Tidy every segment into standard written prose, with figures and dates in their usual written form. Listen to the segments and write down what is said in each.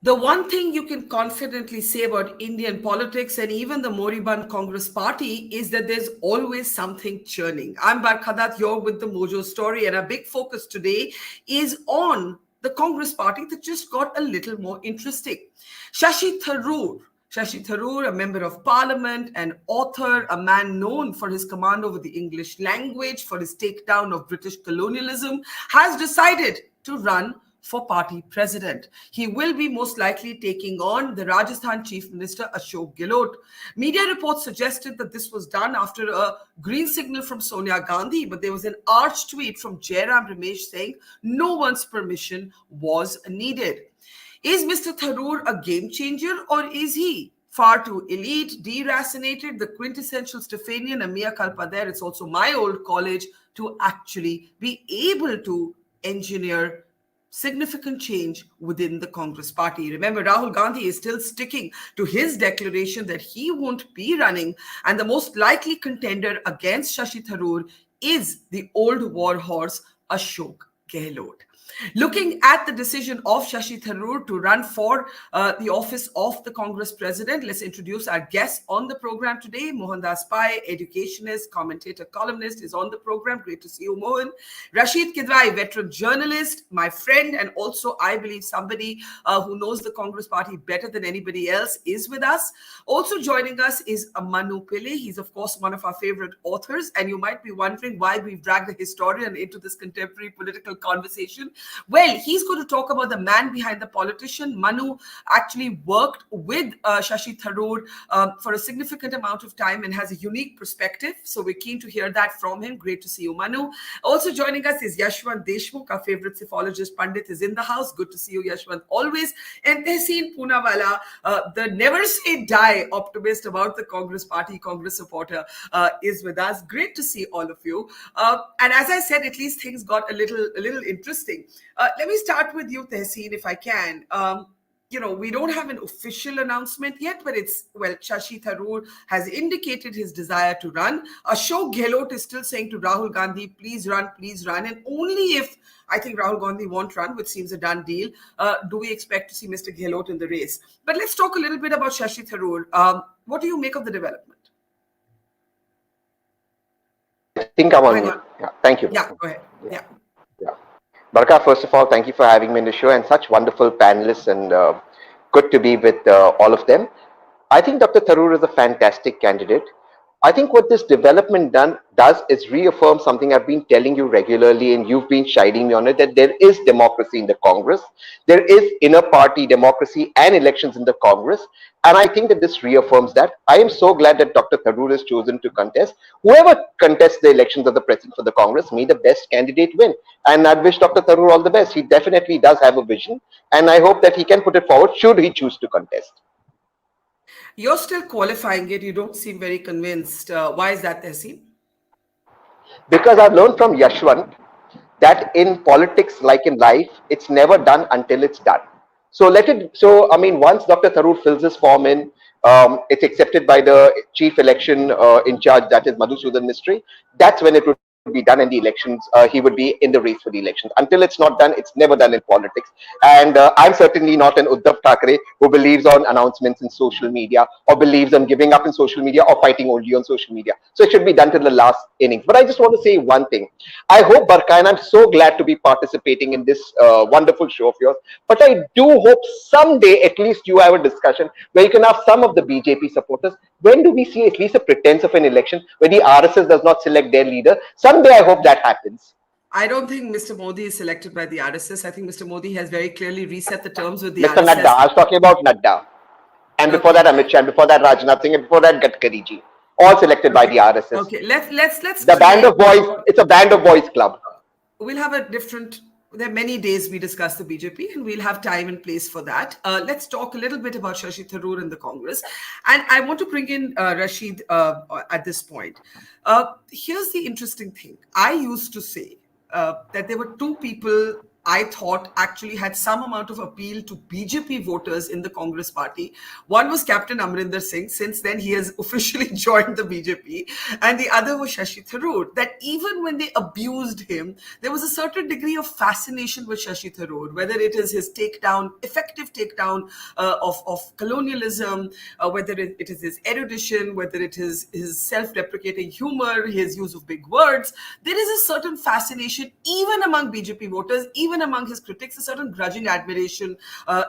The one thing you can confidently say about Indian politics and even the moribund Congress party is that there's always something churning. I'm Barkha Dutt, you're with the Mojo story, and our big focus today is on the Congress party that just got a little more interesting. Shashi Tharoor. Shashi Tharoor, a member of parliament, an author, a man known for his command over the English language, for his takedown of British colonialism, has decided to run for party president. He will be most likely taking on the Rajasthan Chief Minister Ashok Gehlot. Media reports suggested that this was done after a green signal from Sonia Gandhi, but there was an arch tweet from Jairam Ramesh saying no one's permission was needed. Is Mr. Tharoor a game changer, or is he far too elite, deracinated, the quintessential Stephanian, a mea culpa there? It's also my old college to actually be able to engineer significant change within the Congress party. Remember, Rahul Gandhi is still sticking to his declaration that he won't be running, and the most likely contender against Shashi Tharoor is the old war horse, Ashok Gehlot. Looking at the decision of Shashi Tharoor to run for the office of the Congress president, let's introduce our guest on the program today. Mohandas, educationist, commentator, columnist, is on the program. Great to see you, Mohan. Rasheed, Kidwai, veteran journalist, my friend, and also, I believe, somebody who knows the Congress party better than anybody else, is with us. Also joining us is Manu. He's, of course, one of our favorite authors, and you might be wondering why we've dragged a historian into this contemporary political conversation. Well, he's going to talk about the man behind the politician. Manu actually worked with Shashi Tharoor for a significant amount of time and has a unique perspective. So we're keen to hear that from him. Great to see you, Manu. Also joining us is Yashwant Deshmukh, our favorite psephologist Pandit, is in the house. Good to see you, Yashwant, always. And Tehseen, Poonawalla, the never say die optimist about the Congress party, Congress supporter, is with us. Great to see all of you. And as I said, at least things got a little interesting. Let me start with you, Tehseen, if I can. We don't have an official announcement yet, but Shashi Tharoor has indicated his desire to run. Ashok Gehlot is still saying to Rahul Gandhi, please run, and only if I think Rahul Gandhi won't run, which seems a done deal, do we expect to see Mr. Gehlot in the race. But let's talk a little bit about Shashi Tharoor. What do you make of the development? I think I'm on. Yeah, thank you. Yeah, go ahead. Yeah. Barkha, first of all, thank you for having me in the show, and such wonderful panelists, and good to be with all of them. I think Dr. Tharoor is a fantastic candidate. I think what this development does is reaffirm something I've been telling you regularly, and you've been chiding me on it, that there is democracy in the Congress. There is inner party democracy and elections in the Congress. And I think that this reaffirms that. I am so glad that Dr. Tharoor has chosen to contest. Whoever contests the elections of the president for the Congress, may the best candidate win. And I wish Dr. Tharoor all the best. He definitely does have a vision. And I hope that he can put it forward should he choose to contest. You're still qualifying it. You don't seem very convinced. Why is that, Tehseen? Because I've learned from Yashwant that in politics, like in life, it's never done until it's done. So once Dr. Tharoor fills his form in, it's accepted by the chief election in charge, that is Madhusudan Mistry. That's when it would be done in the elections. He would be in the race for the elections. Until it's not done, it's never done in politics. And I'm certainly not an Uddhav Thackeray who believes on announcements in social media, or believes on giving up in social media, or fighting only on social media. So it should be done till the last innings. But I just want to say one thing. I hope, Barkha, and I'm so glad to be participating in this wonderful show of yours, but I do hope someday at least you have a discussion where you can have some of the BJP supporters. When do we see at least a pretense of an election where the RSS does not select their leader? Someday I hope that happens. I don't think Mr. Modi is selected by the RSS. I think Mr. Modi has very clearly reset the terms with the Mr. RSS. Nadda, I was talking about Nadda. And before that Amit Shah, and before that Rajnath Singh, and before that Gadkari ji. All selected by the RSS. Okay, let's. The band of boys, it's a band of boys club. We'll have a different. There are many days we discuss the BJP, and we'll have time and place for that. Let's talk a little bit about Shashi Tharoor in the Congress. And I want to bring in Rasheed at this point. Here's the interesting thing. I used to say that there were two people I thought actually had some amount of appeal to BJP voters in the Congress party. One was Captain Amrinder Singh. Since then, he has officially joined the BJP. And the other was Shashi Tharoor. That even when they abused him, there was a certain degree of fascination with Shashi Tharoor, whether it is his takedown, effective takedown of colonialism, whether it is his erudition, whether it is his self-deprecating humor, his use of big words. There is a certain fascination, even among BJP voters, even among his critics, a certain grudging admiration,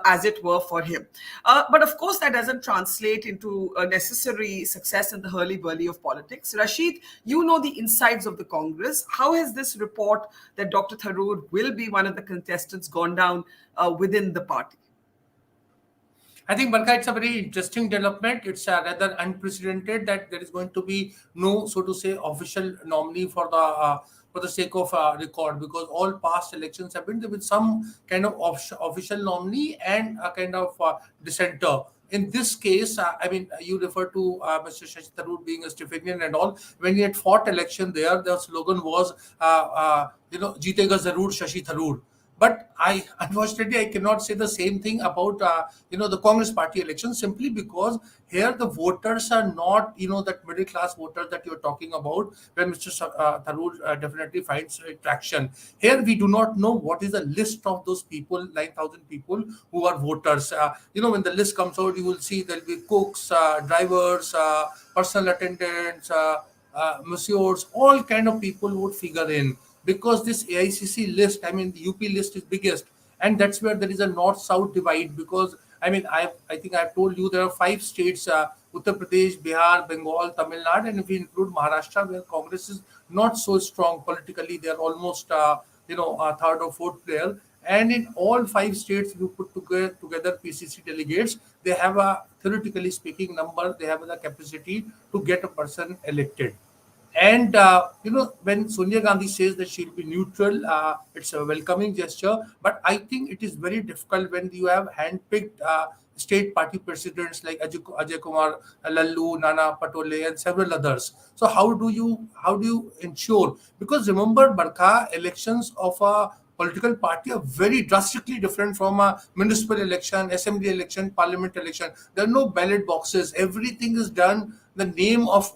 as it were, for him. But of course, that doesn't translate into a necessary success in the hurly-burly of politics. Rasheed, you know the insides of the Congress. How has this report that Dr. Tharoor will be one of the contestants gone down within the party? I think, Barkha, it's a very interesting development. It's rather unprecedented that there is going to be no, so to say, official nominee for the sake of record, because all past elections have been there with some kind of official nominee and a kind of dissenter. In this case, I mean, you refer to Mr. Shashi Tharoor being a Stephanian and all. When he had fought election there, the slogan was, "Jeetega Zarur Shashi Tharoor." But unfortunately, I cannot say the same thing about the Congress Party election, simply because here the voters are not that middle class voters that you're talking about, where Mr. Tharoor definitely finds traction. Here we do not know what is the list of those people, 9,000 people who are voters. When the list comes out, you will see there'll be cooks, drivers, personal attendants, monsieurs, all kind of people would figure in, because this AICC list, I mean, the UP list is biggest, and that's where there is a north-south divide. Because I mean, I think I've told you there are 5 states: Uttar Pradesh, Bihar, Bengal, Tamil Nadu, and if we include Maharashtra, where Congress is not so strong politically, they are almost a third or fourth player. And in all 5 states, you put together PCC delegates, they have a, theoretically speaking, number. They have the capacity to get a person elected. And when Sonia Gandhi says that she'll be neutral, it's a welcoming gesture. But I think it is very difficult when you have handpicked state party presidents like Ajay Kumar Lallu, Nana Patole, and several others. So how do you ensure? Because remember, Barkha, elections of a political party are very drastically different from a municipal election, assembly election, parliament election. There are no ballot boxes. Everything is done the name of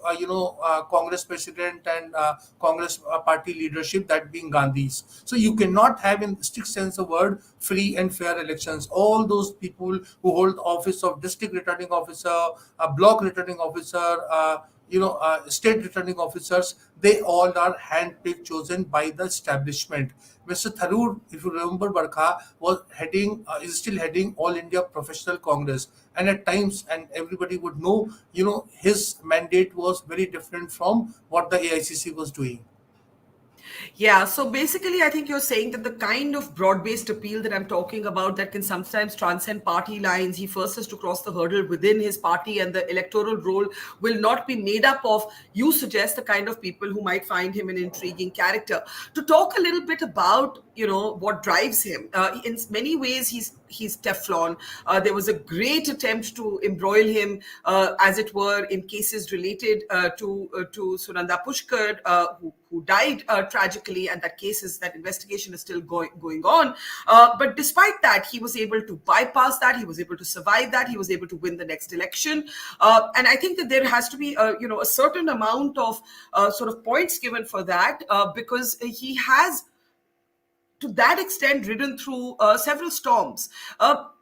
Congress president and Congress party leadership, that being Gandhi's. So you cannot have, in strict sense of word, free and fair elections. All those people who hold office of district returning officer, block returning officer, state returning officers, they all are handpicked, chosen by the establishment. Mr. Tharoor, if you remember, Barkha, is still heading All India Professional Congress, and at times, and everybody would know, his mandate was very different from what the AICC was doing. Yeah, so basically, I think you're saying that the kind of broad-based appeal that I'm talking about that can sometimes transcend party lines, he first has to cross the hurdle within his party, and the electoral role will not be made up of, you suggest, the kind of people who might find him an intriguing character. To talk a little bit about, what drives him, in many ways, he's Teflon. There was a great attempt to embroil him, as it were, in cases related to Sunanda Pushkar, who died tragically, and that investigation is still going on. But despite that, he was able to bypass that. He was able to survive that. He was able to win the next election. And I think that there has to be a certain amount of sort of points given for that, because he has, to that extent, ridden through several storms.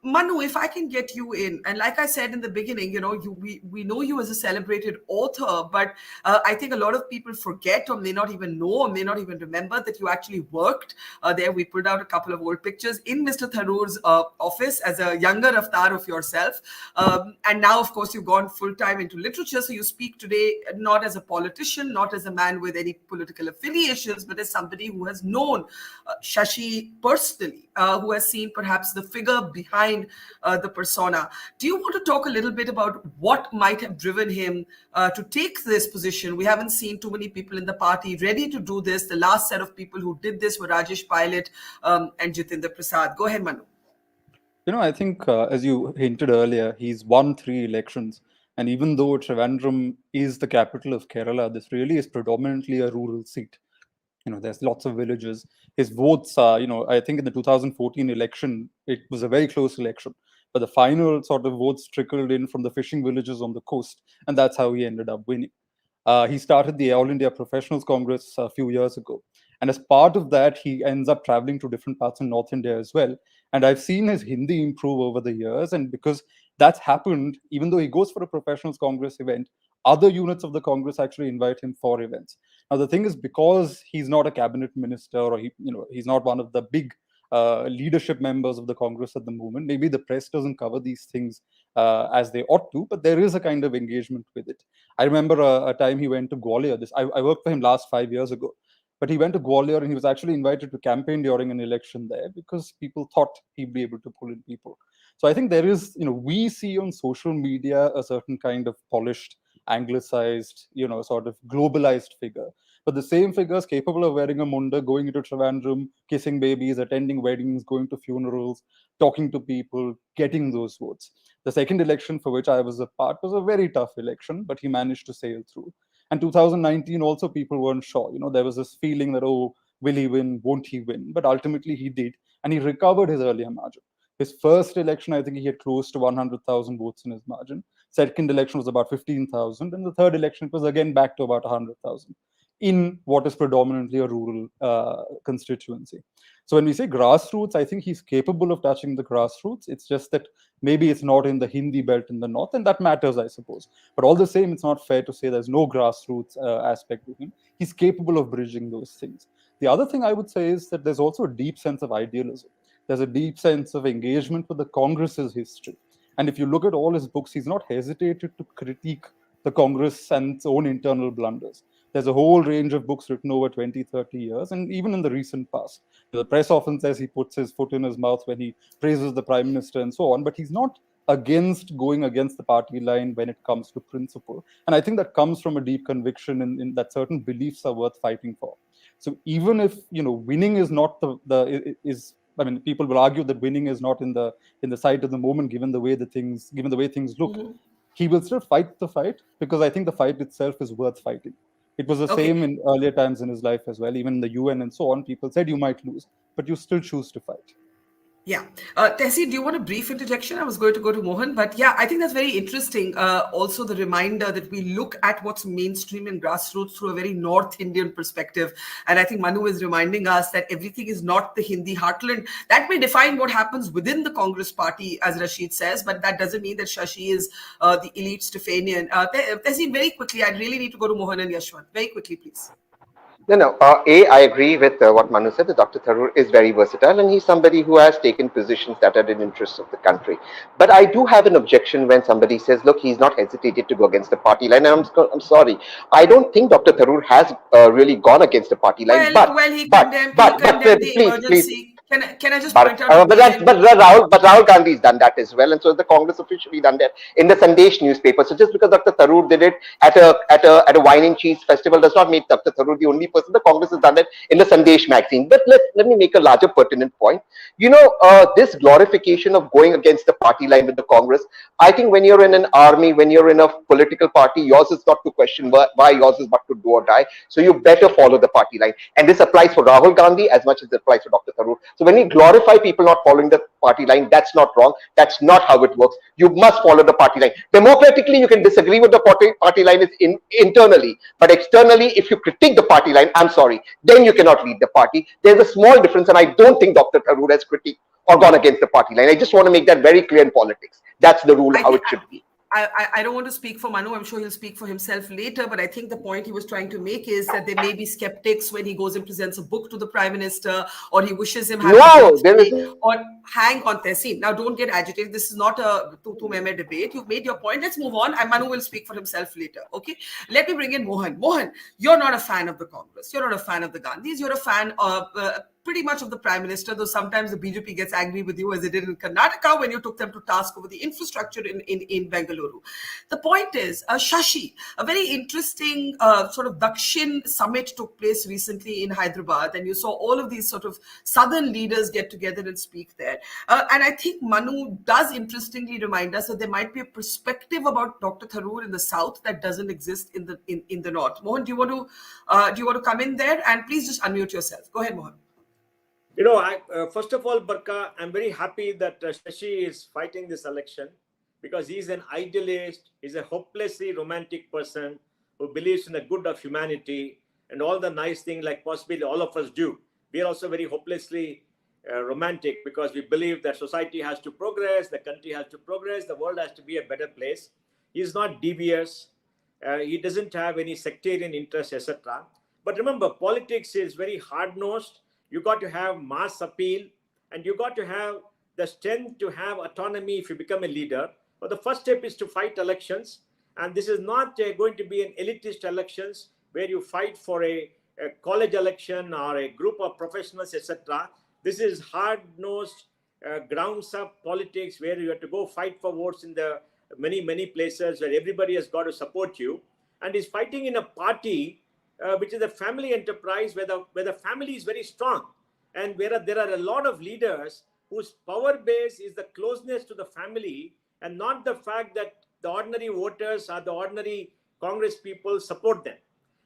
Manu, if I can get you in, and like I said in the beginning, we know you as a celebrated author, but I think a lot of people forget, or may not even know, or may not even remember that you actually worked there. We pulled out a couple of old pictures in Mr. Tharoor's office as a younger avatar of yourself. And now, of course, you've gone full-time into literature, so you speak today not as a politician, not as a man with any political affiliations, but as somebody who has known Shashi personally, who has seen perhaps the figure behind the persona. Do you want to talk a little bit about what might have driven him to take this position? We haven't seen too many people in the party ready to do this. The last set of people who did this were Rajesh Pilot and Jitendra Prasad. Go ahead, Manu. I think, as you hinted earlier, he's won 3 elections. And even though Trivandrum is the capital of Kerala, this really is predominantly a rural seat. There's lots of villages. His votes are, I think in the 2014 election, it was a very close election, but the final sort of votes trickled in from the fishing villages on the coast, and that's how he ended up winning. He started the All India Professionals Congress a few years ago. And as part of that, he ends up traveling to different parts of North India as well. And I've seen his Hindi improve over the years. And because that's happened, even though he goes for a Professionals Congress event, other units of the Congress actually invite him for events. Now, the thing is, because he's not a cabinet minister, or he's not one of the big leadership members of the Congress at the moment, maybe the press doesn't cover these things as they ought to, but there is a kind of engagement with it. I remember a time he went to Gwalior. I worked for him last 5 years ago, but he went to Gwalior and he was actually invited to campaign during an election there because people thought he'd be able to pull in people. So I think there is, we see on social media a certain kind of polished, anglicized, sort of globalized figure. But the same figure is capable of wearing a munda, going into Trivandrum, kissing babies, attending weddings, going to funerals, talking to people, getting those votes. The second election for which I was a part was a very tough election, but he managed to sail through. And 2019 also, people weren't sure. There was this feeling that, oh, will he win? Won't he win? But ultimately he did. And he recovered his earlier margin. His first election, I think he had close to 100,000 votes in his margin. Second election was about 15,000. And the third election, it was again back to about 100,000 in what is predominantly a rural constituency. So when we say grassroots, I think he's capable of touching the grassroots. It's just that maybe it's not in the Hindi belt in the north, and that matters, I suppose. But all the same, it's not fair to say there's no grassroots aspect to him. He's capable of bridging those things. The other thing I would say is that there's also a deep sense of idealism. There's a deep sense of engagement with the Congress's history. And if you look at all his books, he's not hesitated to critique the Congress and its own internal blunders. There's a whole range of books written over 20, 30 years, and even in the recent past. The press often says he puts his foot in his mouth when he praises the Prime Minister and so on, but he's not going against the party line when it comes to principle. And I think that comes from a deep conviction in that certain beliefs are worth fighting for. So even if, winning is not people will argue that winning is not in the sight of the moment, given the way things look. Mm-hmm. He will still fight the fight because I think the fight itself is worth fighting. It was the same in earlier times in his life as well. Even in the UN and so on, people said you might lose, but you still choose to fight. Yeah. Tehseen, do you want a brief interjection? I was going to go to Mohan, but yeah, I think that's very interesting. Also, the reminder that we look at what's mainstream and grassroots through a very North Indian perspective. And I think Manu is reminding us that everything is not the Hindi heartland. That may define what happens within the Congress party, as Rasheed says, but that doesn't mean that Shashi is the elite Stephanian. Tehseen, very quickly, I really need to go to Mohan and Yashwant. Very quickly, please. No. I agree with what Manu said. That Dr. Tharoor is very versatile and he's somebody who has taken positions that are in interest of the country. But I do have an objection when somebody says, look, he's not hesitated to go against the party line. And I'm sorry. I don't think Dr. Tharoor has really gone against the party line. He condemned the emergency. Can I just point out? But Rahul Gandhi's done that as well, and so the Congress officially done that in the Sandesh newspaper. So just because Dr. Tharoor did it at a wine and cheese festival does not make Dr. Tharoor the only person. The Congress has done it in the Sandesh magazine. But let me make a larger pertinent point. This glorification of going against the party line with the Congress. I think when you're in an army, when you're in a political party, yours is not to question why, yours is but to do or die. So you better follow the party line, and this applies for Rahul Gandhi as much as it applies for Dr. Tharoor. So when we glorify people not following the party line, that's not wrong. That's not how it works. You must follow the party line. Democratically, you can disagree with the party line internally, but externally, if you critique the party line, I'm sorry, then you cannot lead the party. There's a small difference, and I don't think Dr. Tharoor has critiqued or gone against the party line. I just want to make that very clear in politics. That's the rule, how it should be. I don't want to speak for Manu. I'm sure he'll speak for himself later. But I think the point he was trying to make is that there may be skeptics when he goes and presents a book to the Prime Minister, or he wishes him happy birthday, or hang on, Tehseen. Now, don't get agitated. This is not a tu-meme debate. You've made your point. Let's move on. And Manu will speak for himself later. Okay. Let me bring in Mohan. Mohan, you're not a fan of the Congress. You're not a fan of the Gandhis. You're a fan of pretty much of the Prime Minister, though sometimes the BJP gets angry with you, as it did in Karnataka when you took them to task over the infrastructure in Bengaluru. The point is, Shashi, a very interesting sort of Dakshin summit took place recently in Hyderabad, and you saw all of these sort of southern leaders get together and speak there. And I think Manu does interestingly remind us that there might be a perspective about Dr. Tharoor in the south that doesn't exist in the north. Mohan, do you want to come in there? And please just unmute yourself. Go ahead, Mohan. First of all, Barkha, I'm very happy that Shashi is fighting this election because he's an idealist. He's a hopelessly romantic person who believes in the good of humanity and all the nice things like possibly all of us do. We are also very hopelessly romantic because we believe that society has to progress, the country has to progress, the world has to be a better place. He's not devious. He doesn't have any sectarian interests, etc. But remember, politics is very hard-nosed. You got to have mass appeal, and you got to have the strength to have autonomy if you become a leader. But the first step is to fight elections, and this is not going to be an elitist elections where you fight for a college election or a group of professionals, etc. This is hard-nosed, grounds-up politics where you have to go fight for votes in the many places where everybody has got to support you, and is fighting in a party which is a family enterprise where the family is very strong, and where there are a lot of leaders whose power base is the closeness to the family and not the fact that the ordinary voters or the ordinary Congress people support them.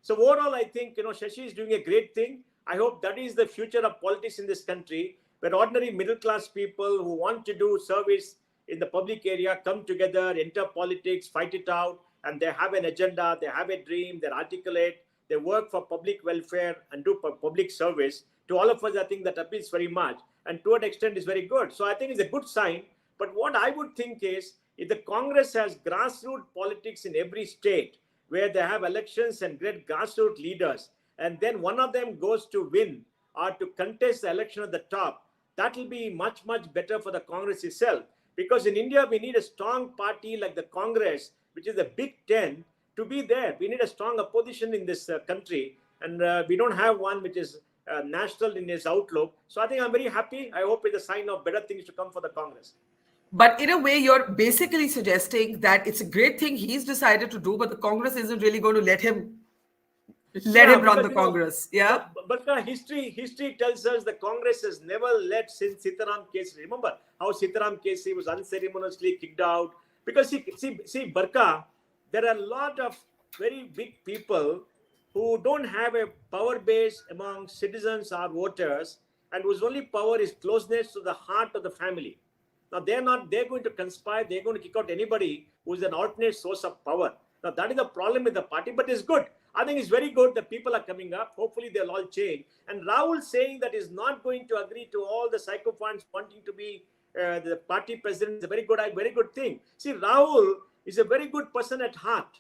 So overall, I think Shashi is doing a great thing. I hope that is the future of politics in this country, where ordinary middle class people who want to do service in the public area come together, enter politics, fight it out, and they have an agenda, they have a dream, they articulate. They work for public welfare and do public service. To all of us, I think that appeals very much, and to an extent is very good. So I think it's a good sign. But what I would think is, if the Congress has grassroots politics in every state, where they have elections and great grassroots leaders, and then one of them goes to win or to contest the election at the top, that will be much better for the Congress itself. Because in India, we need a strong party like the Congress, which is the Big Ten, to be there. We need a strong opposition in this country, and we don't have one which is national in its outlook. So I think I'm very happy. I hope it's a sign of better things to come for the Congress. But in a way, you're basically suggesting that it's a great thing he's decided to do, but the Congress isn't really going to let him run the Congress. Yeah. But history tells us the Congress has never let since Sitaram Kesri. Remember how Sitaram Kesri was unceremoniously kicked out? Because see, Barkha, there are a lot of very big people who don't have a power base among citizens or voters, and whose only power is closeness to the heart of the family. Now, they're going to conspire, they're going to kick out anybody who's an alternate source of power. Now, that is the problem with the party, but it's good. I think it's very good that people are coming up. Hopefully, they'll all change. And Rahul saying that he's not going to agree to all the sycophants wanting to be the party president is a very good thing. See, Rahul is a very good person at heart.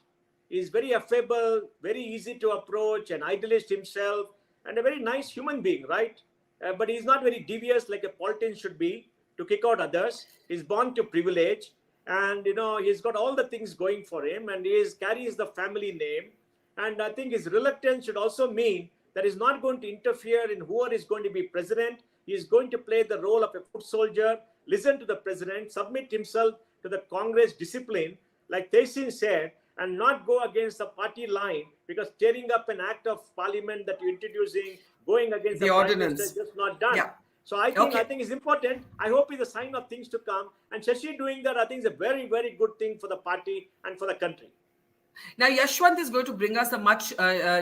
He's very affable, very easy to approach, an idealist himself, and a very nice human being, right? But he's not very devious like a politician should be to kick out others. He's born to privilege, and he's got all the things going for him, and he carries the family name. And I think his reluctance should also mean that he's not going to interfere in who is going to be president. He is going to play the role of a foot soldier, listen to the president, submit himself to the Congress discipline, like Tehseen said, and not go against the party line, because tearing up an act of parliament that you're introducing, going against the ordinance, is just not done. Yeah. So I think it's important. I hope it's a sign of things to come. And Shashi doing that, I think, is a very good thing for the party and for the country. Now, Yashwant is going to bring us a much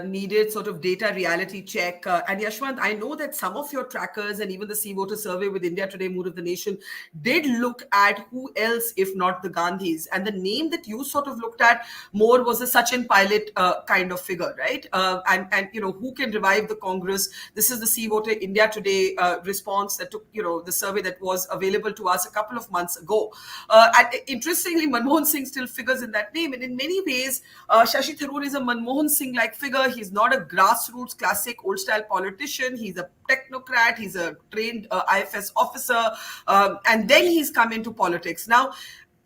needed sort of data reality check. And Yashwant, I know that some of your trackers and even the Sea Voter survey with India Today, Mood of the Nation, did look at who else, if not the Gandhis. And the name that you sort of looked at more was a Sachin Pilot kind of figure, right? And who can revive the Congress? This is the Sea Voter India Today response that took, the survey that was available to us a couple of months ago. And interestingly, Manmohan Singh still figures in that name. And in many ways, Shashi Tharoor is a Manmohan Singh-like figure. He's not a grassroots, classic, old-style politician. He's a technocrat. He's a trained IFS officer. And then he's come into politics. Now,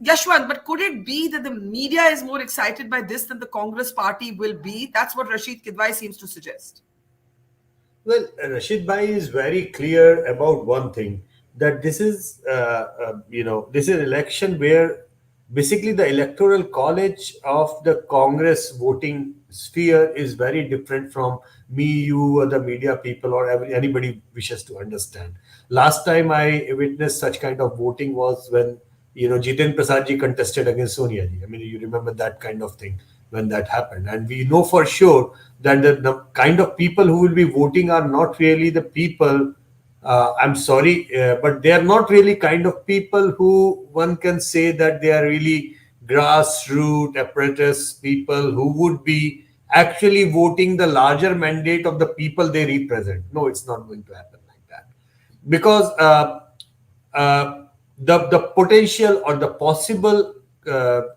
Yashwant, but could it be that the media is more excited by this than the Congress party will be? That's what Rasheed Kidwai seems to suggest. Well, Rashid Bhai is very clear about one thing, that this is, this is an election where basically the electoral college of the Congress voting sphere is very different from me, you, or the media people, or anybody wishes to understand. Last time I witnessed such kind of voting was when Jiten Prasad ji contested against Sonia ji. I mean, you remember that kind of thing when that happened, and we know for sure that the kind of people who will be voting are not really the people. I'm sorry, but they are not really kind of people who one can say that they are really grassroots apprentice people who would be actually voting the larger mandate of the people they represent. No, it's not going to happen like that, because uh, the potential or the possible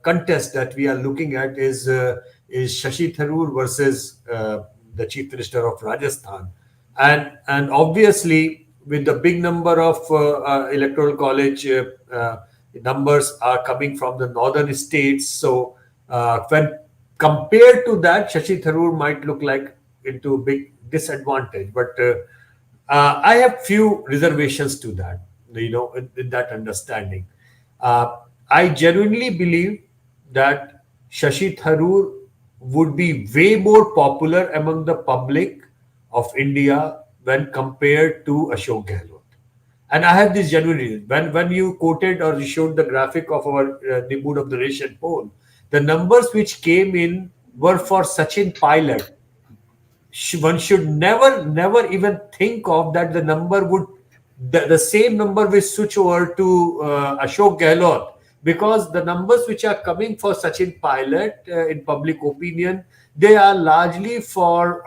contest that we are looking at is Shashi Tharoor versus the Chief Minister of Rajasthan, and obviously with the big number of electoral college numbers are coming from the northern states, so when compared to that, Shashi Tharoor might look like into a big disadvantage, but I have few reservations to that, in that understanding. I genuinely believe that Shashi Tharoor would be way more popular among the public of India when compared to Ashok Gehlot. And I have this genuine reason. When you quoted or you showed the graphic of our the mood of the nation poll, the numbers which came in were for Sachin Pilot. One should never even think of that the number would the same number will switch over to Ashok Gehlot, because the numbers which are coming for Sachin Pilot in public opinion, they are largely for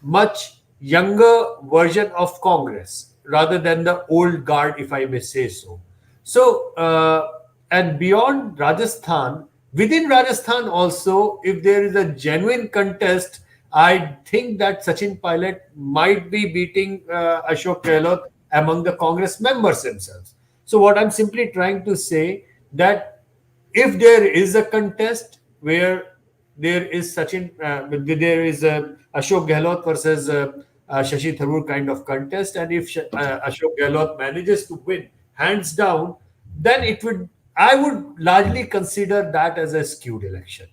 much younger version of Congress rather than the old guard, if I may say so. So, and beyond Rajasthan, within Rajasthan also, if there is a genuine contest, I think that Sachin Pilot might be beating Ashok Gehlot among the Congress members themselves. So, what I'm simply trying to say that if there is a contest where there is there is a Ashok Gehlot versus Shashi Tharoor kind of contest, and if Ashok Gehlot manages to win hands down, then I would largely consider that as a skewed election,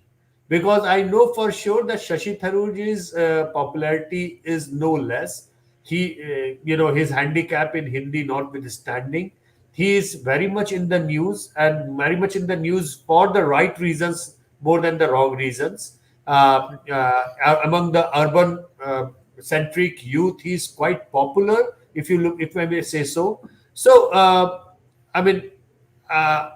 because I know for sure that Shashi Tharoor's popularity is no less. He, his handicap in Hindi notwithstanding, he is very much in the news, and very much in the news for the right reasons more than the wrong reasons. Among the urban centric youth, he is quite popular, if you look, if I may say so. So, I mean, uh,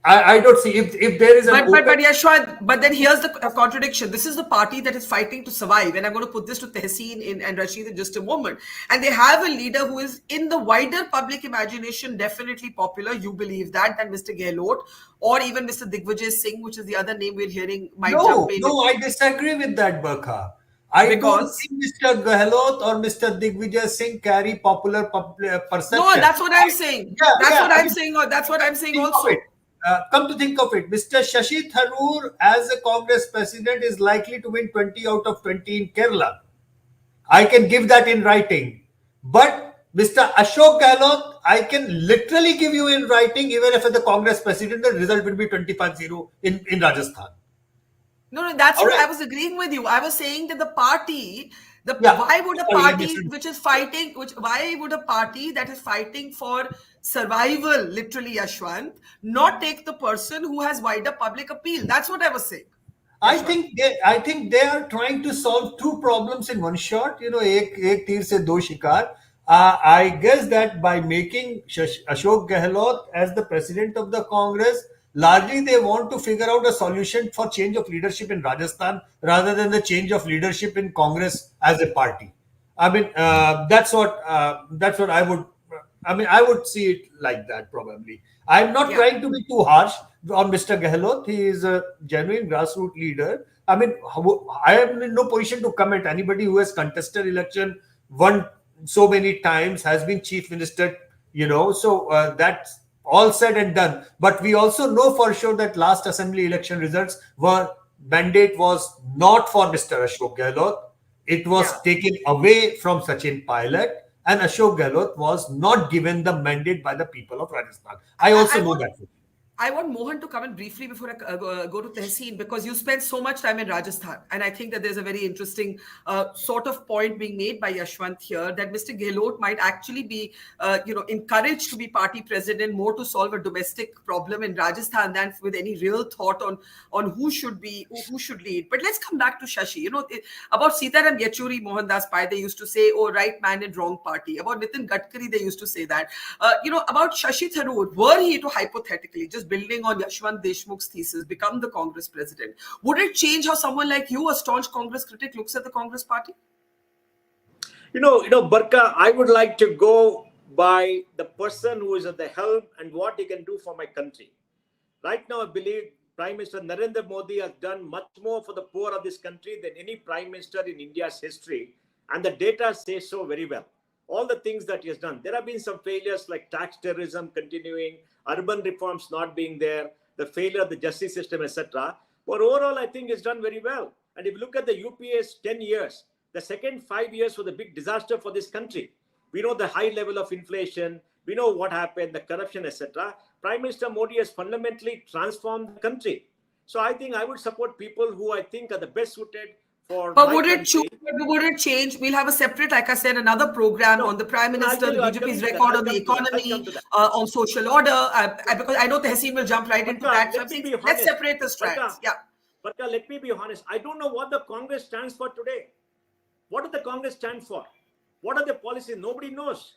I don't see if there is an but Yashwant, but then here's the contradiction. This is the party that is fighting to survive, and I'm going to put this to Tehseen and Rasheed in just a moment. And they have a leader who is in the wider public imagination definitely popular. You believe that than Mr. Gehlot or even Mr. Digvijay Singh, which is the other name we're hearing might jump in. No, I disagree with that, Barkha. I don't think Mr. Gehlot or Mr. Digvijay Singh carry popular perception. No, that's what I'm saying. That's what I'm saying. Or that's what I'm saying also. Come to think of it, Mr. Shashi Tharoor as a Congress president is likely to win 20 out of 20 in Kerala. I can give that in writing. But Mr. Ashok Gehlot, I can literally give you in writing, even if as the Congress president, the result will be 25-0 in Rajasthan. No, that's what I was agreeing with you. I was saying that the party, why would a party why would a party that is fighting for survival, literally, Yashwant, not take the person who has wider public appeal? That's what I was saying. I think they are trying to solve two problems in one shot. Ek teer se do shikar. I guess that by making Ashok Gehlot as the president of the Congress, largely they want to figure out a solution for change of leadership in Rajasthan rather than the change of leadership in Congress as a party. I mean, that's what I would. I mean, I would see it like that probably. I'm not trying to be too harsh on Mr. Gehlot. He is a genuine grassroots leader. I mean, I am in no position to comment. Anybody who has contested election, won so many times, has been chief minister, so that's all said and done. But we also know for sure that last assembly election results mandate was not for Mr. Ashok Gehlot. It was taken away from Sachin Pilot, and Ashok Gehlot was not given the mandate by the people of Rajasthan. I also know that. I want Mohan to comment briefly before I go to Tehseen, because you spent so much time in Rajasthan. And I think that there's a very interesting sort of point being made by Yashwant here, that Mr. Gehlot might actually be, encouraged to be party president more to solve a domestic problem in Rajasthan than with any real thought on who should lead. But let's come back to Shashi. About Sitaram Yechuri, Mohandas Pai, they used to say, oh, right man in wrong party. About Nitin Gadkari, they used to say that. About Shashi Tharoor, were he to hypothetically, just building on Yashwant Deshmukh's thesis, become the Congress president, would it change how someone like you, a staunch Congress critic, looks at the Congress party? Barkha, I would like to go by the person who is at the helm and what he can do for my country. Right now, I believe Prime Minister Narendra Modi has done much more for the poor of this country than any Prime Minister in India's history. And the data says so very well. All the things that he has done. There have been some failures like tax terrorism continuing, urban reforms not being there, the failure of the justice system, etc. But overall, I think it's done very well. And if you look at the UPA's 10 years, the second 5 years were the big disaster for this country. We know the high level of inflation. We know what happened, the corruption, etc. Prime Minister Modi has fundamentally transformed the country. So I think I would support people who I think are the best suited. But would it change? We'll have a separate, like I said, another program on the Prime Minister, the BJP's record on the economy, on social order, because I know Tehseen will jump right into that. So I'm saying, let's separate the strands. But let me be honest. I don't know what the Congress stands for today. What does the Congress stand for? What are the policies? Nobody knows.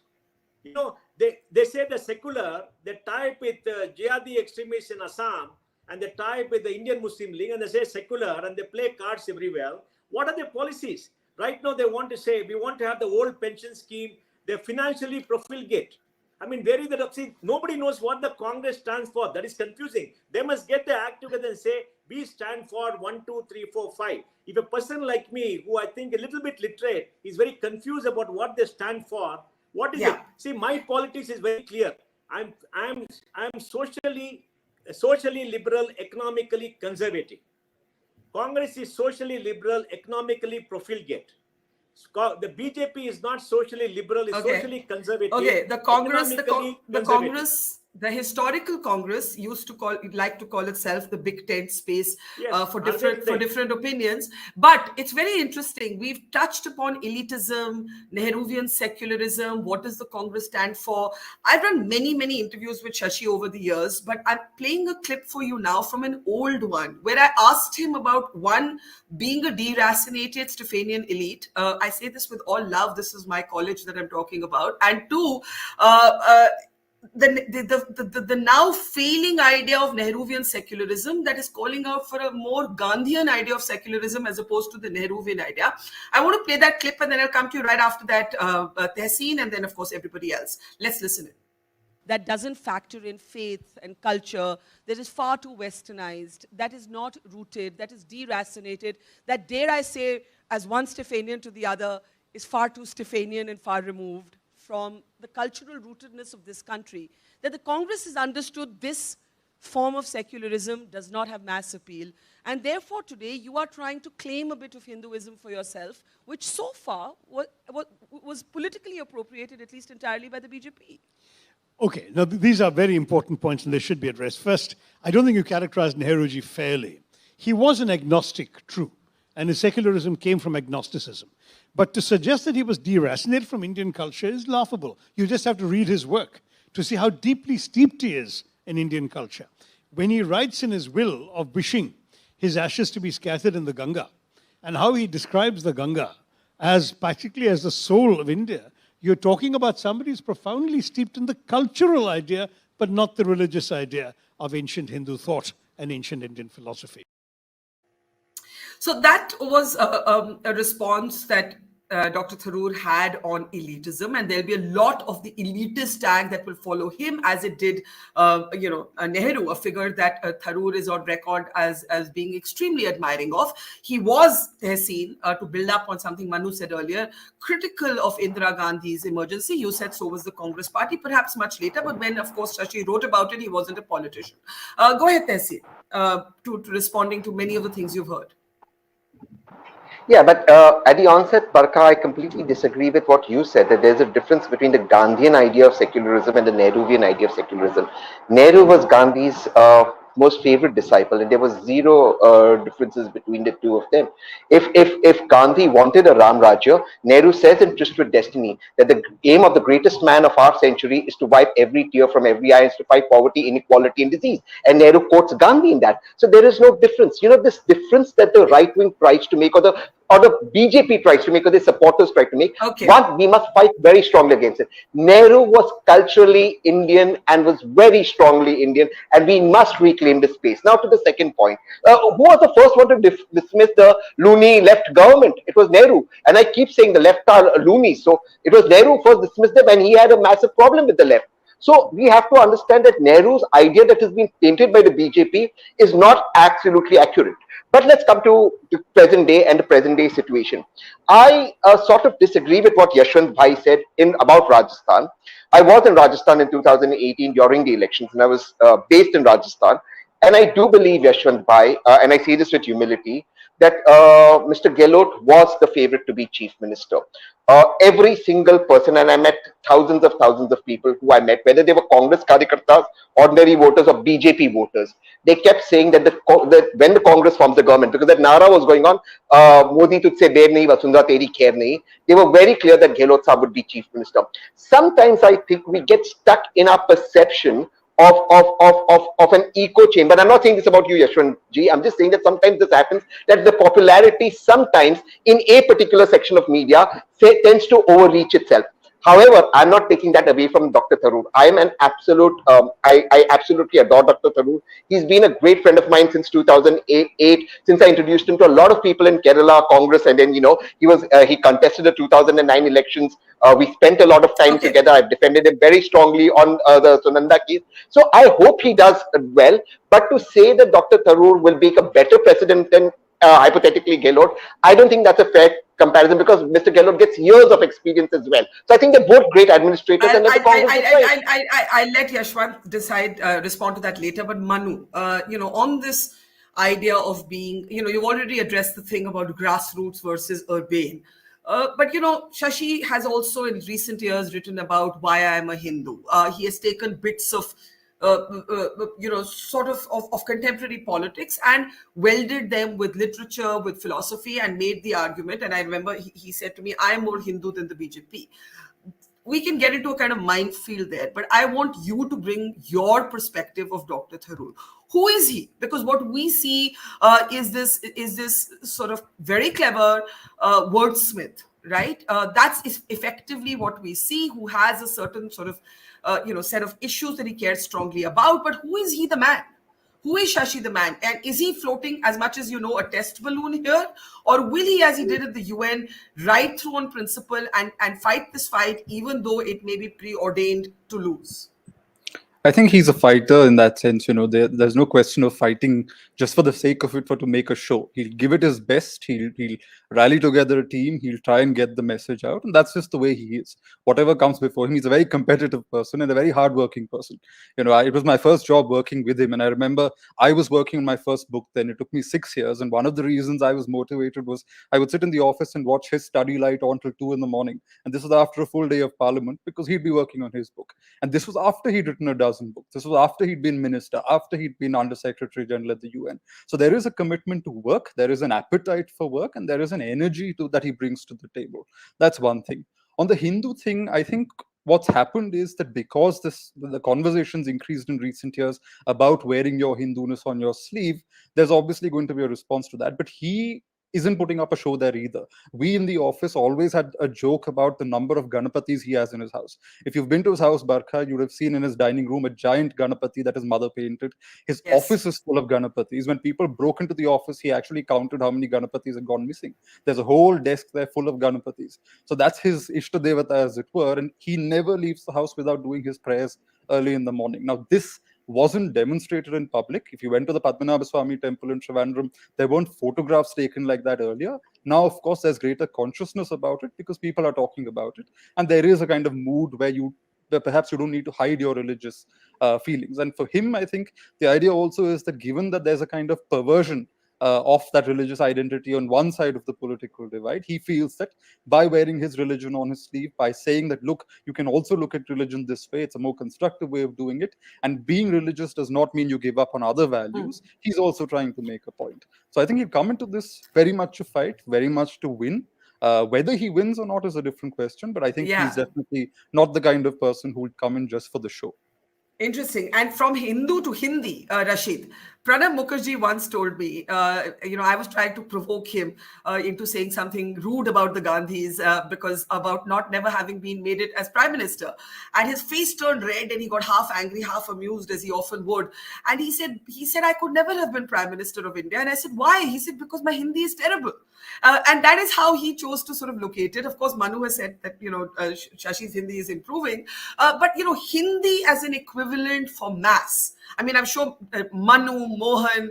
They say the secular, they tie up with jihadi extremists in Assam, and they tie up with the Indian Muslim League, and they say secular, and they play cards everywhere. What are their policies? Right now, they want to say, we want to have the old pension scheme. They financially profligate. I mean, where is the... See, nobody knows what the Congress stands for. That is confusing. They must get their act together and say, we stand for 1, 2, 3, 4, 5. If a person like me, who I think a little bit literate, is very confused about what they stand for, what is it? See, my politics is very clear. I'm socially liberal, economically conservative. Congress is socially liberal, economically profligate. The BJP is not socially liberal, it's socially conservative. Okay, the Congress, the historical Congress used to like to call itself the big tent space for different opinions. But it's very interesting. We've touched upon elitism, Nehruvian secularism. What does the Congress stand for? I've done many interviews with Shashi over the years, but I'm playing a clip for you now from an old one where I asked him about, one, being a deracinated Stephanian elite. I say this with all love. This is my college that I'm talking about. And two, the now failing idea of Nehruvian secularism that is calling out for a more Gandhian idea of secularism as opposed to the Nehruvian idea. I want to play that clip and then I'll come to you right after that, Tehseen, and then of course everybody else. Let's listen in. That doesn't factor in faith and culture, that is far too westernized, that is not rooted, that is deracinated, that, dare I say, as one Stephanian to the other, is far too Stephanian and far removed from the cultural rootedness of this country, that the Congress has understood this form of secularism does not have mass appeal. And therefore, today, you are trying to claim a bit of Hinduism for yourself, which so far was politically appropriated, at least entirely, by the BJP. Okay, now these are very important points and they should be addressed. First, I don't think you characterized Nehruji fairly. He was an agnostic, true, and his secularism came from agnosticism. But to suggest that he was deracinated from Indian culture is laughable. You just have to read his work to see how deeply steeped he is in Indian culture. When he writes in his will of wishing his ashes to be scattered in the Ganga, and how he describes the Ganga as practically as the soul of India, you're talking about somebody who's profoundly steeped in the cultural idea, but not the religious idea of ancient Hindu thought and ancient Indian philosophy. So that was a response that Dr. Tharoor had on elitism, and there'll be a lot of the elitist tag that will follow him, as it did, Nehru, a figure that Tharoor is on record as being extremely admiring of. He was, Tehseen, to build up on something Manu said earlier, critical of Indira Gandhi's emergency. You said so was the Congress party, perhaps much later, but when, of course, Shashi wrote about it, he wasn't a politician. Go ahead, Tehseen, to responding to many of the things you've heard. Yeah, but at the onset, Barkha, I completely disagree with what you said, that there's a difference between the Gandhian idea of secularism and the Nehruvian idea of secularism. Nehru was Gandhi's most favorite disciple, and there was zero differences between the two of them. If Gandhi wanted a Ram Rajya, Nehru says in Tryst with Destiny that the aim of the greatest man of our century is to wipe every tear from every eye, is to fight poverty, inequality, and disease. And Nehru quotes Gandhi in that. So there is no difference. You know, this difference that the right wing tries to make, or the BJP tries to make, or the supporters try to make. Okay. One, we must fight very strongly against it. Nehru was culturally Indian and was very strongly Indian, and we must reclaim the space. Now to the second point. Who was the first one to dismiss the loony left government? It was Nehru. And I keep saying the left are loony. So it was Nehru who first dismissed them, and he had a massive problem with the left. So we have to understand that Nehru's idea that has been painted by the BJP is not absolutely accurate. But let's come to the present day and the present day situation. I sort of disagree with what Yashwant Bhai said about Rajasthan. I was in Rajasthan in 2018 during the elections, and I was based in Rajasthan. And I do believe, Yashwant Bhai, and I say this with humility, that Mr. Gehlot was the favorite to be chief minister. Every single person, and I met thousands of people who I met, whether they were Congress Karyakartas, ordinary voters, or BJP voters, they kept saying that, that when the Congress forms the government, because that Nara was going on, Modi tujhse ber nahi, Vasundhara teri khair nahi, they were very clear that Gehlot Sahab would be chief minister. Sometimes I think we get stuck in our perception of an echo chamber. I'm not saying this about you, Yashwant ji. I'm just saying that sometimes this happens, that the popularity sometimes in a particular section of media tends to overreach itself. However, I'm not taking that away from Dr. Tharoor. I am an absolute, I absolutely adore Dr. Tharoor. He's been a great friend of mine since 2008, since I introduced him to a lot of people in Kerala, Congress, and then, he contested the 2009 elections. We spent a lot of time together. I've defended him very strongly on the Sunanda case. So I hope he does well. But to say that Dr. Tharoor will make a better president than hypothetically Gehlot, I don't think that's a fair comparison, because Mr. Gehlot gets years of experience as well. So I think they're both great administrators. And I'll let Yashwant decide, respond to that later. But Manu, on this idea of being, you've already addressed the thing about grassroots versus urbane. But Shashi has also in recent years written about why I am a Hindu. He has taken bits of sort of contemporary politics and welded them with literature, with philosophy, and made the argument. And I remember he said to me, I am more Hindu than the BJP. We can get into a kind of minefield there, but I want you to bring your perspective of Dr. Tharoor. Who is he? Because what we see is this sort of very clever wordsmith, right? That's effectively what we see, who has a certain sort of set of issues that he cares strongly about. But who is he, the man? Who is Shashi, the man? And is he floating, as much as a test balloon here? Or will he, as he did at the UN, ride through on principle and fight this fight, even though it may be preordained to lose? I think he's a fighter in that sense. There's no question of fighting just for the sake of it, to make a show. He'll give it his best. He'll rally together a team. He'll try and get the message out, and that's just the way he is. Whatever comes before him, he's a very competitive person and a very hardworking person. It was my first job working with him, and I remember I was working on my first book then. It took me 6 years, and one of the reasons I was motivated was I would sit in the office and watch his study light on till 2 in the morning, and this was after a full day of Parliament, because he'd be working on his book, and this was after he'd written a dozen books. This was after he'd been minister, after he'd been Under Secretary General at the UN. So there is a commitment to work, there is an appetite for work, and there is an energy that he brings to the table. That's one thing. On the Hindu thing, I think what's happened is that because the conversations increased in recent years about wearing your Hinduness on your sleeve, there's obviously going to be a response to that. But he isn't putting up a show there either. We in the office always had a joke about the number of Ganapatis he has in his house. If you've been to his house, Barkha, you would have seen in his dining room a giant Ganapati that his mother painted. His office is full of Ganapatis. When people broke into the office, he actually counted how many Ganapatis had gone missing. There's a whole desk there full of Ganapatis. So that's his Ishta Devata, as it were, and he never leaves the house without doing his prayers early in the morning. Now, this wasn't demonstrated in public. If you went to the Padmanabha Swami temple in Trivandrum, there weren't photographs taken like that earlier. Now, of course, there's greater consciousness about it because people are talking about it. And there is a kind of mood where perhaps you don't need to hide your religious feelings. And for him, I think the idea also is that given that there's a kind of perversion of that religious identity on one side of the political divide. He feels that by wearing his religion on his sleeve, by saying that, look, you can also look at religion this way, it's a more constructive way of doing it, and being religious does not mean you give up on other values. He's also trying to make a point. So I think he'd come into this very much to fight, very much to win. Whether he wins or not is a different question, but I think he's Yeah. definitely not the kind of person who would come in just for the show. Interesting. And from Hindu to Hindi, Rashid, Pranab Mukherjee once told me, I was trying to provoke him into saying something rude about the Gandhis because about not never having been made it as prime minister. And his face turned red and he got half angry, half amused, as he often would. And he said, I could never have been prime minister of India. And I said, why? He said, because my Hindi is terrible. And that is how he chose to sort of locate it. Of course, Manu has said that, Shashi's Hindi is improving. But, Hindi as an equivalent for mass. I mean, I'm sure Manu, Mohan,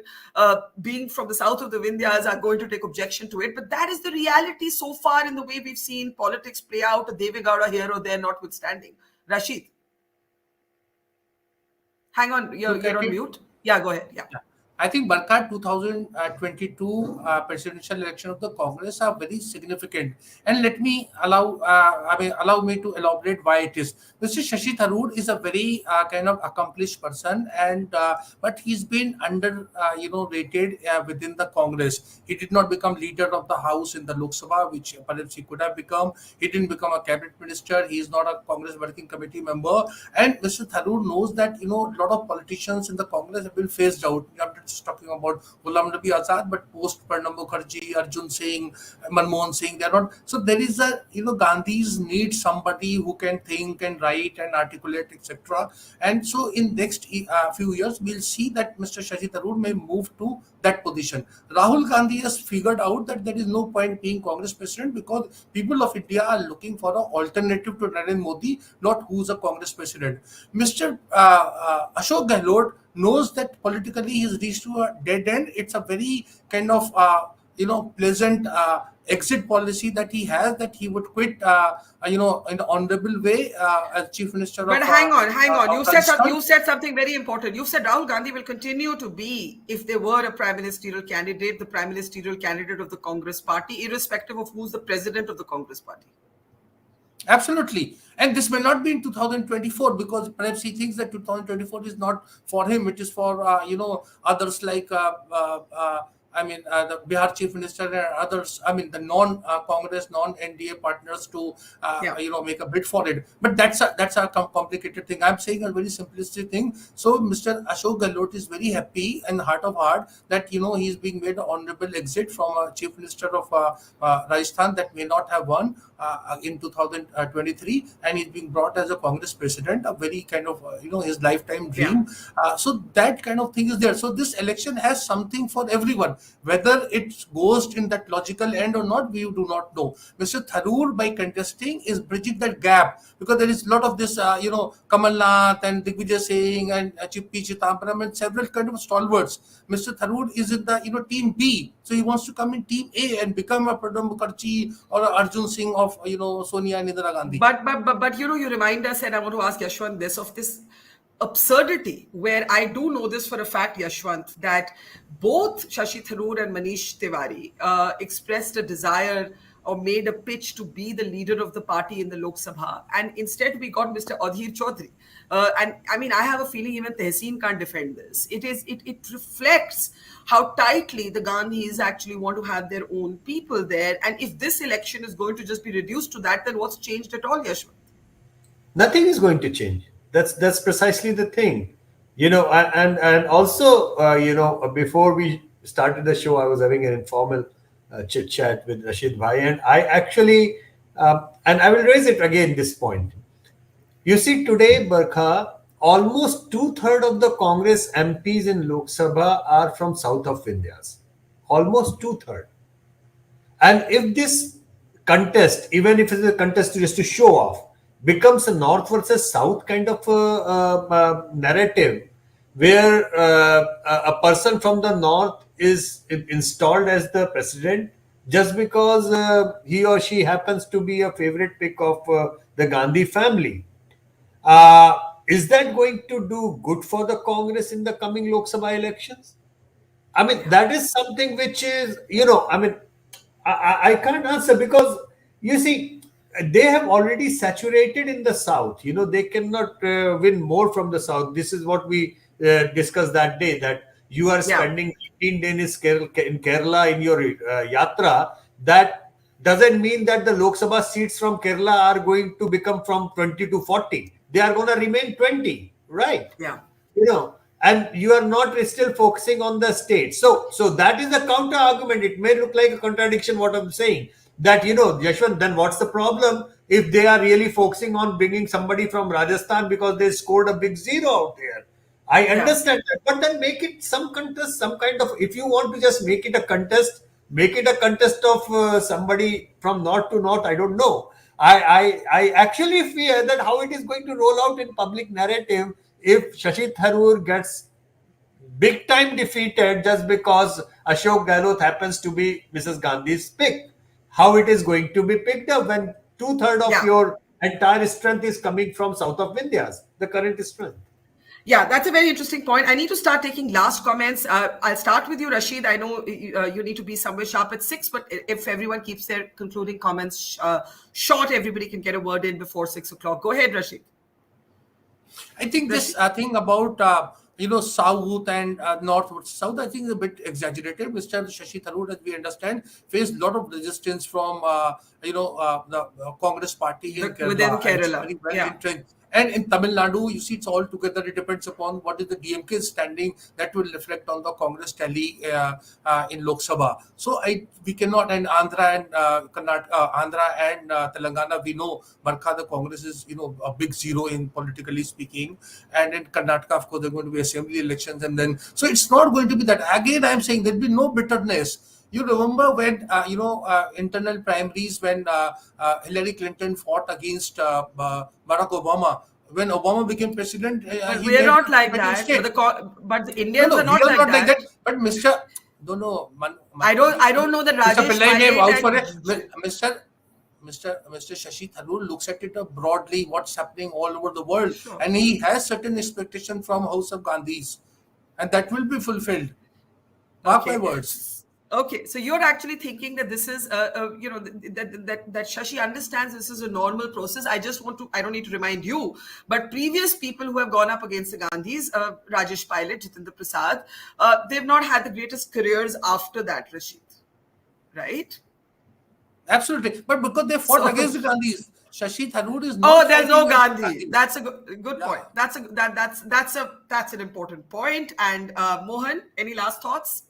being from the south of the Vindhyas, are going to take objection to it. But that is the reality so far in the way we've seen politics play out, a Deve Gowda here or there notwithstanding. Rashid. Hang on, you're on mute. Yeah, go ahead. Yeah. I think Barkha 2022 presidential election of the Congress are very significant, and allow me to elaborate why it is. Mr. Shashi Tharoor is a very kind of accomplished person, and but he's been rated within the Congress. He did not become leader of the House in the Lok Sabha, which perhaps he could have become. He didn't become a cabinet minister. He is not a Congress working committee member, and Mr. Tharoor knows that a lot of politicians in the Congress have been phased out. I'm just talking about Ghulam Nabi Azad, but post Pranab Mukherjee, Arjun Singh, Manmohan Singh, they're not. So there is a, Gandhis need somebody who can think and write and articulate, etc. And so in next few years, we'll see that Mr. Shashi Tharoor may move to that position. Rahul Gandhi has figured out that there is no point being Congress president because people of India are looking for an alternative to Narendra Modi, not who's a Congress president. Mr. Ashok Gehlot knows that politically he's reached to a dead end. It's a very kind of pleasant exit policy that he has, that he would quit in an honorable way as chief minister. But hang on. You said something very important. You said Rahul Gandhi will continue to be, if there were a prime ministerial candidate, the prime ministerial candidate of the Congress party, irrespective of who's the president of the Congress party. Absolutely. And this may not be in 2024 because perhaps he thinks that 2024 is not for him. It is for, others like, the Bihar chief minister and others, the non-Congress, non-NDA partners to, make a bid for it. But that's a complicated thing. I'm saying a very simplistic thing. So Mr. Ashok Gehlot is very happy in heart of heart that, he's being made an honorable exit from a chief minister of Rajasthan that may not have won in 2023, and he's being brought as a Congress president, a very kind of, his lifetime dream. So that kind of thing is there. So this election has something for everyone. Whether it goes in that logical end or not, we do not know. Mr. Tharoor, by contesting, is bridging that gap because there is a lot of this, Kamal Nath and Digvijay Singh and P. Chidambaram and several kind of stalwarts. Mr. Tharoor is in the team B, so he wants to come in team A and become a Pranab Mukherjee or a Arjun Singh of Sonia and Indira Gandhi. But you remind us, and I want to ask Yashwant this, of this absurdity where I do know this for a fact, Yashwant, that both Shashi Tharoor and Manish Tiwari expressed a desire or made a pitch to be the leader of the party in the Lok Sabha, and instead we got Mr. Adhir Chaudhary. And I mean, I have a feeling even Tehseen can't defend this. It reflects how tightly the Gandhis actually want to have their own people there. And if this election is going to just be reduced to that, then what's changed at all, Yashwant? Nothing is going to change. That's precisely the thing, and also, before we started the show, I was having an informal chit chat with Rasheed Bhai, and I actually, and I will raise it again, this point. You see, today, Barkha, almost 2/3 of the Congress MPs in Lok Sabha are from south of Vindhyas. Almost 2/3. And if this contest, even if it's a contest just to show off, becomes a north versus south kind of narrative, where a person from the north is installed as the president just because he or she happens to be a favorite pick of the Gandhi family. Is that going to do good for the Congress in the coming Lok Sabha elections? I mean, that is something which is, I mean, I can't answer because you see, they have already saturated in the south. They cannot win more from the south. This is what we discussed that day, that you are Yeah. spending 15 days in Kerala in your Yatra. That doesn't mean that the Lok Sabha seats from Kerala are going to become from 20 to 40. They are going to remain 20, right? Yeah. And you are not still focusing on the state. So that is the counter argument. It may look like a contradiction what I'm saying, that Yashwant, then what's the problem if they are really focusing on bringing somebody from Rajasthan because they scored a big zero out there? I understand that, but then make it some contest, some kind of, if you want to just make it a contest, make it a contest of somebody from north to north. I don't know. I actually fear that how it is going to roll out in public narrative if Shashi Tharoor gets big time defeated just because Ashok Gehlot happens to be Mrs. Gandhi's pick. How it is going to be picked up when 2/3 of Yeah. your entire strength is coming from south of India's, the current strength. Yeah, that's a very interesting point. I need to start taking last comments. I'll start with you, Rasheed. I know you need to be somewhere sharp at 6, but if everyone keeps their concluding comments short, everybody can get a word in before 6 o'clock. Go ahead, Rasheed. I think this thing about south and north versus south, I think is a bit exaggerated. Mr. Shashi Tharoor, as we understand, faced a lot of resistance from the Congress party in Kerala. Within And it's Kerala, very well yeah. entrenched. And in Tamil Nadu, you see, it's all together. It depends upon what is the DMK standing. That will reflect on the Congress tally in Lok Sabha. So we cannot, and Andhra and Telangana, we know Barkha, the Congress is a big zero in politically speaking. And in Karnataka, of course, there are going to be assembly elections, and then so it's not going to be that. Again, I'm saying there'll be no bitterness. You remember when internal primaries when Hillary Clinton fought against Barack Obama. When Obama became president, But he we're gave not like United that. States. But the Indians No, are not we are like not that. But Mr. No, I don't know that Mr. Rajesh Pillai may Pilot vouch for it. and Mr. Shashi Tharoor looks at it broadly, what's happening all over the world, Sure. and he has certain expectation from House of Gandhis, and that will be fulfilled. Mark my words. Okay, so you're actually thinking that this is, that Shashi understands this is a normal process. I don't need to remind you, but previous people who have gone up against the Gandhis, Rajesh Pilot, Jitendra Prasad, they've not had the greatest careers after that, Rasheed, right? Absolutely, but because they fought against the Gandhis, Shashi Tharoor is not. Oh, there's no fighting Gandhi. That's a good point. That's an important point. And Mohan, any last thoughts?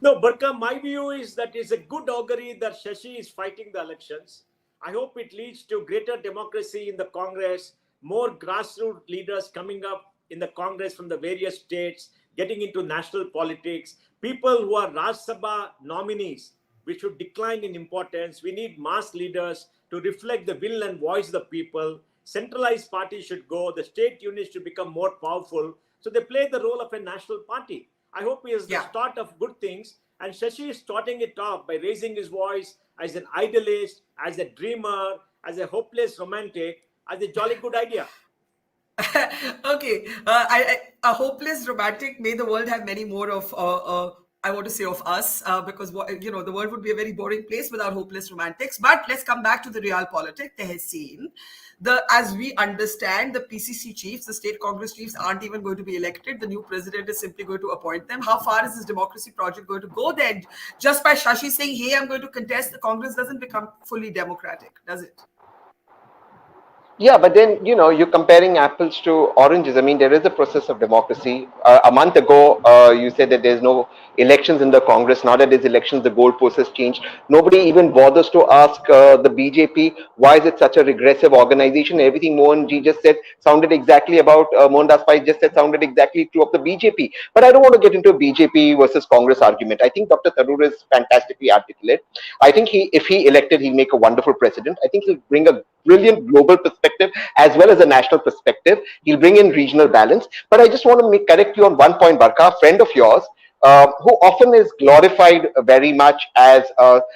No, Barkha, my view is that it's a good augury that Shashi is fighting the elections. I hope it leads to greater democracy in the Congress, more grassroots leaders coming up in the Congress from the various states, getting into national politics, people who are Rajya Sabha nominees, which should decline in importance. We need mass leaders to reflect the will and voice of the people. Centralized parties should go. The state units should become more powerful. So they play the role of a national party. I hope he is the start of good things. And Shashi is starting it off by raising his voice as an idealist, as a dreamer, as a hopeless romantic, as a jolly good idea. Okay, a hopeless romantic. May the world have many more of. I want to say of us, because the world would be a very boring place without hopeless romantics. But let's come back to the realpolitik. Tehseen. As we understand, the PCC chiefs, the state Congress chiefs, aren't even going to be elected. The new president is simply going to appoint them. How far is this democracy project going to go then? Just by Shashi saying, "Hey, I'm going to contest," the Congress doesn't become fully democratic, does it? Yeah, but then, you're comparing apples to oranges. I mean, there is a process of democracy. A month ago, you said that there's no elections in the Congress. Now that there's elections, the goalpost has changed. Nobody even bothers to ask the BJP, why is it such a regressive organization? Everything Mohan ji just said sounded exactly about, Mohandas Pai just said sounded exactly true of the BJP. But I don't want to get into a BJP versus Congress argument. I think Dr. Tharoor is fantastically articulate. I think if he elected, he'll make a wonderful president. I think he'll bring a brilliant global perspective as well as a national perspective. He'll bring in regional balance. But I just want to correct you on one point, Barkha, a friend of yours, who often is glorified very much as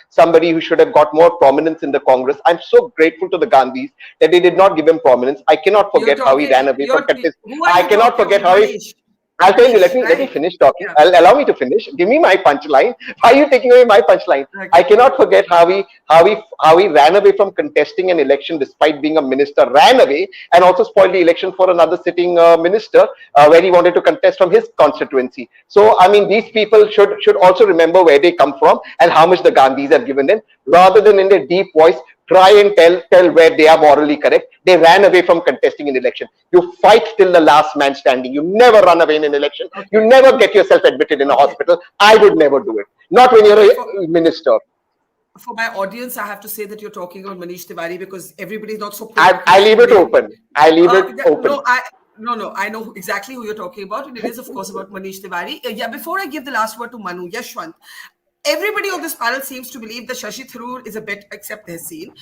somebody who should have got more prominence in the Congress. I'm so grateful to the Gandhis that they did not give him prominence. I cannot forget how he ran away from contest. I cannot forget how he. I'll tell you. Let Manish, me right? finish talking. Yeah. Allow me to finish. Give me my punchline. Why are you taking away my punchline? Okay. I cannot forget how he ran away from contesting an election despite being a minister. Ran away and also spoiled the election for another sitting minister where he wanted to contest from his constituency. So I mean, these people should also remember where they come from and how much the Gandhis have given them, rather than in their deep voice try and tell where they are morally correct. They ran away from contesting an election. You fight till the last man standing. You never run away in an election. Okay. You never get yourself admitted in a hospital. I would never do it. Not when you're a minister. For my audience, I have to say that you're talking about Manish Tiwari because everybody's not so I leave it open. I leave it open. No, I know exactly who you're talking about, and it is, of course, about Manish Tiwari. Yeah, before I give the last word to Manu, Yashwant, everybody on this panel seems to believe that Shashi Tharoor is a better, except Tehseen,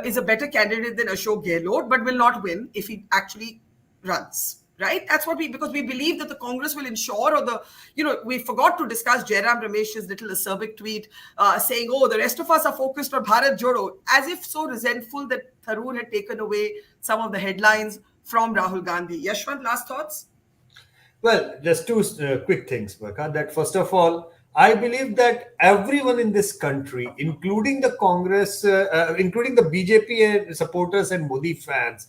is a better candidate than Ashok Gehlot, but will not win if he actually runs. Right? That's what because we believe that the Congress will ensure, or we forgot to discuss Jairam Ramesh's little acerbic tweet saying, oh, the rest of us are focused on Bharat Jodo, as if so resentful that Tharoor had taken away some of the headlines from Rahul Gandhi. Yashwant, last thoughts? Well, just two quick things, Barkha. That first of all, I believe that everyone in this country, including the Congress, including the BJP supporters and Modi fans,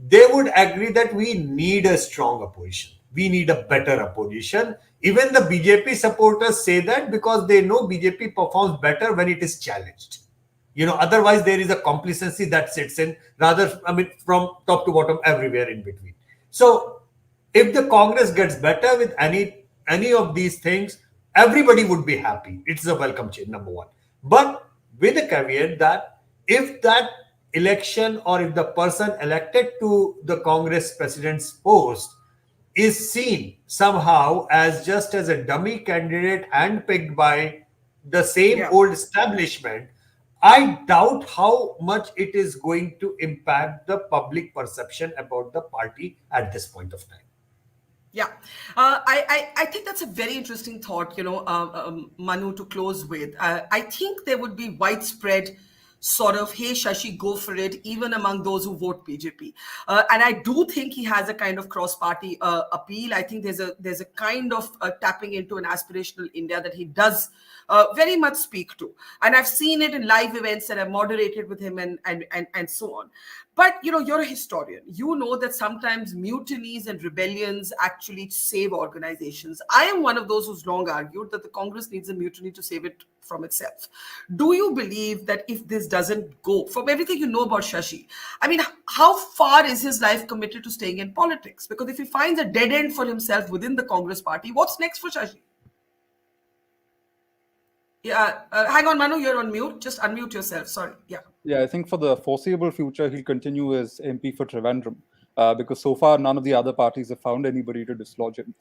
they would agree that we need a strong opposition. We need a better opposition. Even the BJP supporters say that because they know BJP performs better when it is challenged. Otherwise there is a complacency that sits in, from top to bottom, everywhere in between. So if the Congress gets better with any of these things, everybody would be happy. It's a welcome change, number one. But with a caveat that if that election, or if the person elected to the Congress president's post is seen somehow as just as a dummy candidate handpicked by the same old establishment, I doubt how much it is going to impact the public perception about the party at this point of time. Yeah, I think that's a very interesting thought, Manu, to close with. I think there would be widespread sort of, hey, Shashi, go for it, even among those who vote BJP. And I do think he has a kind of cross-party appeal. I think there's a kind of tapping into an aspirational India that he does very much speak to. And I've seen it in live events that I've moderated with him and so on. But, you're a historian. You know that sometimes mutinies and rebellions actually save organizations. I am one of those who's long argued that the Congress needs a mutiny to save it from itself. Do you believe that if this doesn't go, from everything you know about Shashi, I mean, how far is his life committed to staying in politics? Because if he finds a dead end for himself within the Congress party, what's next for Shashi? Yeah, hang on, Manu, you're on mute. Just unmute yourself. Sorry. Yeah. Yeah, I think for the foreseeable future, he'll continue as MP for Trivandrum because so far none of the other parties have found anybody to dislodge him.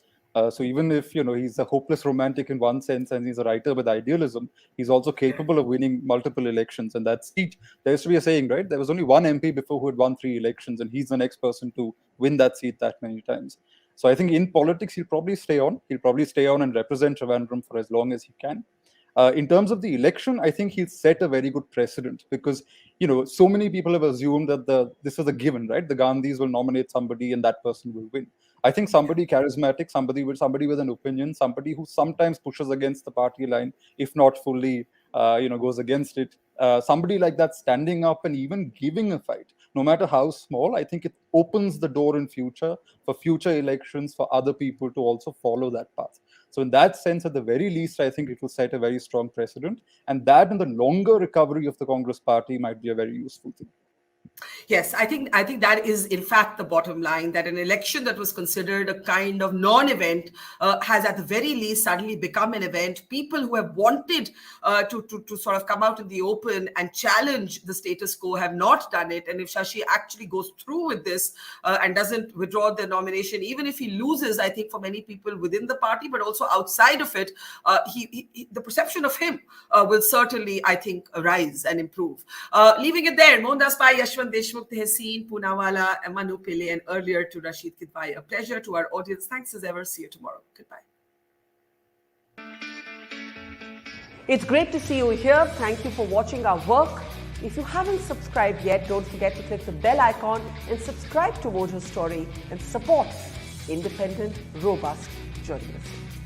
So even if he's a hopeless romantic in one sense and he's a writer with idealism, he's also capable of winning multiple elections. And that seat, there used to be a saying, right? There was only one MP before who had won 3 elections, and he's the next person to win that seat that many times. So I think in politics, he'll probably stay on. He'll probably stay on and represent Trivandrum for as long as he can. In terms of the election, I think he'll set a very good precedent because, so many people have assumed that this is a given, right? The Gandhis will nominate somebody and that person will win. I think somebody charismatic, somebody with an opinion, somebody who sometimes pushes against the party line, if not fully, goes against it. Somebody like that standing up and even giving a fight, no matter how small, I think it opens the door in future for future elections for other people to also follow that path. So in that sense, at the very least, I think it will set a very strong precedent. And that in the longer recovery of the Congress party might be a very useful thing. Yes, I think that is in fact the bottom line, that an election that was considered a kind of non-event has at the very least suddenly become an event. People who have wanted to sort of come out in the open and challenge the status quo have not done it. And if Shashi actually goes through with this and doesn't withdraw the nomination, even if he loses, I think for many people within the party, but also outside of it, the perception of him will certainly, I think, rise and improve. Leaving it there, Mohandas, Yashwant, Deshmukh, Tehseen, Poonawalla, Manu, Pillai, and earlier to Rasheed, Kidwai. A pleasure to our audience. Thanks as ever. See you tomorrow. Goodbye. It's great to see you here. Thank you for watching our work. If you haven't subscribed yet, don't forget to click the bell icon and subscribe to Mojo Story and support independent, robust journalism.